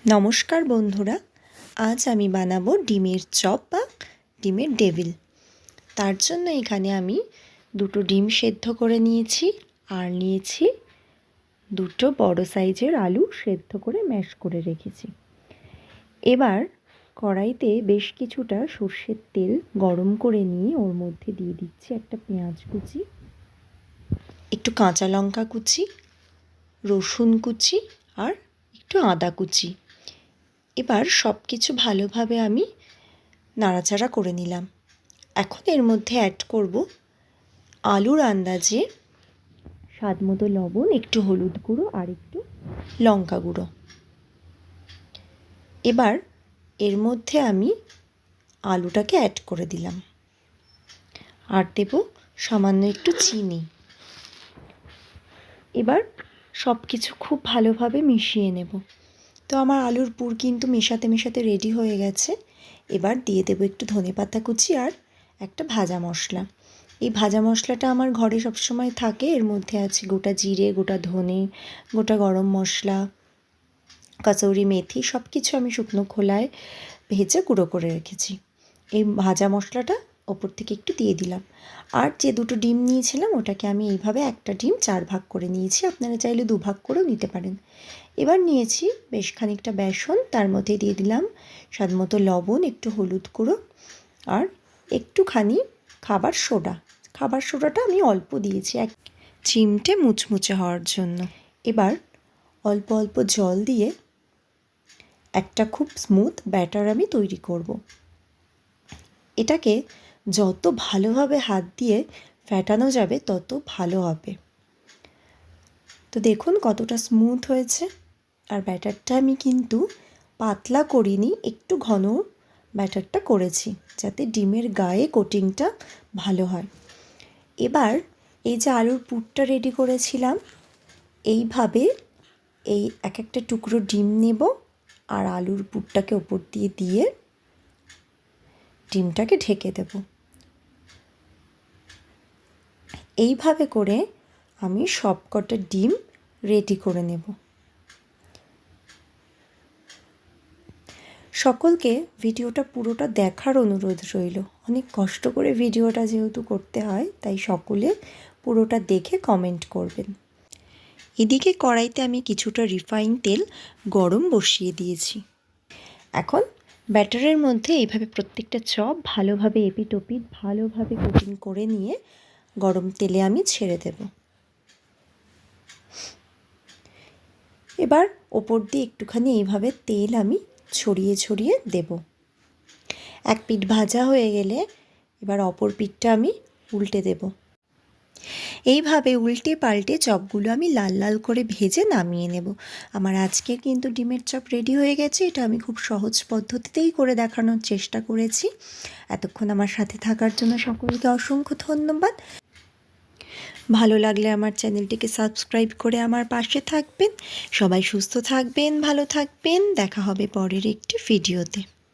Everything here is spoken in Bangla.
নমস্কার বন্ধুরা, আজ আমি বানাবো ডিমের চপ বা ডিমের ডেভিল। তার জন্য এখানে আমি দুটো ডিম সেদ্ধ করে নিয়েছি আর নিয়েছি দুটো বড় সাইজের আলু সেদ্ধ করে ম্যাশ করে রেখেছি। এবার কড়াইতে বেশ কিছুটা সর্ষের তেল গরম করে নিয়ে ওর মধ্যে দিয়ে দিচ্ছি একটা পেঁয়াজ কুচি, একটু কাঁচা লঙ্কা কুচি, রসুন কুচি আর একটু আদা কুচি। এবার সব কিছু ভালোভাবে আমি নাড়াচাড়া করে নিলাম। এখন এর মধ্যে অ্যাড করব আলুর আন্দাজে স্বাদ মতো লবণ, একটু হলুদ গুঁড়ো আর একটু লঙ্কা গুঁড়ো। এবার এর মধ্যে আমি আলুটাকে অ্যাড করে দিলাম আর দেব সামান্য একটু চিনি। এবার সব কিছু খুব ভালোভাবে মিশিয়ে নেব। তো আমার আলুর পুর কিন্তু মেশাতে মেশাতে রেডি হয়ে গেছে। এবার দিয়ে দেবো একটু ধনেপাতা কুচি আর একটা ভাজা মশলা। এই ভাজা মশলাটা আমার ঘরে সবসময় থাকে। এর মধ্যে আছে গোটা জিরে, গোটা ধনে, গোটা গরম মশলা, কাসৌরি মেথি, সব কিছু আমি শুকনো খোলায় ভেজে গুঁড়ো করে রেখেছি। এই ভাজা মশলাটা ওপর থেকে একটু দিয়ে দিলাম। আর যে দুটো ডিম নিয়েছিলাম ওটাকে আমি এইভাবে একটা ডিম 4 ভাগ করে নিয়েছি। আপনারা চাইলে 2 ভাগ করেও নিতে পারেন। এবার নিয়েছি বেশ খানিকটা বেসন, তার মধ্যে দিয়ে দিলাম স্বাদ মতো লবণ, একটু হলুদ গুঁড়ো আর একটুখানি খাবার সোডা। খাবার সোডাটা আমি অল্প দিয়েছি, 1 চিমটে মুচমুচে হওয়ার জন্য। এবার অল্প অল্প জল দিয়ে একটা খুব স্মুথ ব্যাটার আমি তৈরি করব। এটাকে যত ভালোভাবে হাত দিয়ে ফেটানো যাবে তত ভালো হবে। তো দেখুন কতটা স্মুথ হয়েছে। আর ব্যাটারটা আমি কিন্তু পাতলা করিনি, একটু ঘন ব্যাটারটা করেছি যাতে ডিমের গায়ে কোটিংটা ভালো হয়। এবার এই যে আলুর পুরটা রেডি করেছিলাম, এইভাবে এই এক একটা টুকরো ডিম নেব আর আলুর পুরটাকে ওপর দিয়ে দিয়ে ডিমটাকে ঢেকে দেব। এইভাবে করে আমি সবকটা ডিম রেডি করে নেব। সকলকে ভিডিওটা পুরোটা দেখার অনুরোধ রইল। অনেক কষ্ট করে ভিডিওটা যেহেতু করতে হয়, তাই সকলে পুরোটা দেখে কমেন্ট করবেন। এদিকে কড়াইতে আমি কিছুটা রিফাইন তেল গরম বসিয়ে দিয়েছি। এখন ব্যাটারের মধ্যে এইভাবে প্রত্যেকটা চপ ভালোভাবে এপিট ওপিট ভালোভাবে কোটিং করে নিয়ে গরম তেলে আমি ছেড়ে দেব। এবার ওপর দিয়ে একটুখানি এইভাবে তেল আমি ছড়িয়ে ছড়িয়ে দেব। এক পিঠ ভাজা হয়ে গেলে এবার অপর পিঠটা আমি উল্টে দেব। এইভাবে উল্টে পাল্টে চপগুলো আমি লাল লাল করে ভেজে নামিয়ে নেব। আমার আজকে কিন্তু ডিমের চপ রেডি হয়ে গেছে। এটা আমি খুব সহজ পদ্ধতিতেই করে দেখানোর চেষ্টা করেছি। এতক্ষণ আমার সাথে থাকার জন্য সকলকে অসংখ্য ধন্যবাদ। ভালো লাগলে আমার চ্যানেলটিকে সাবস্ক্রাইব করে আমার পাশে থাকবেন। সবাই সুস্থ থাকবেন, ভালো থাকবেন। দেখা হবে পরের একটি ভিডিওতে।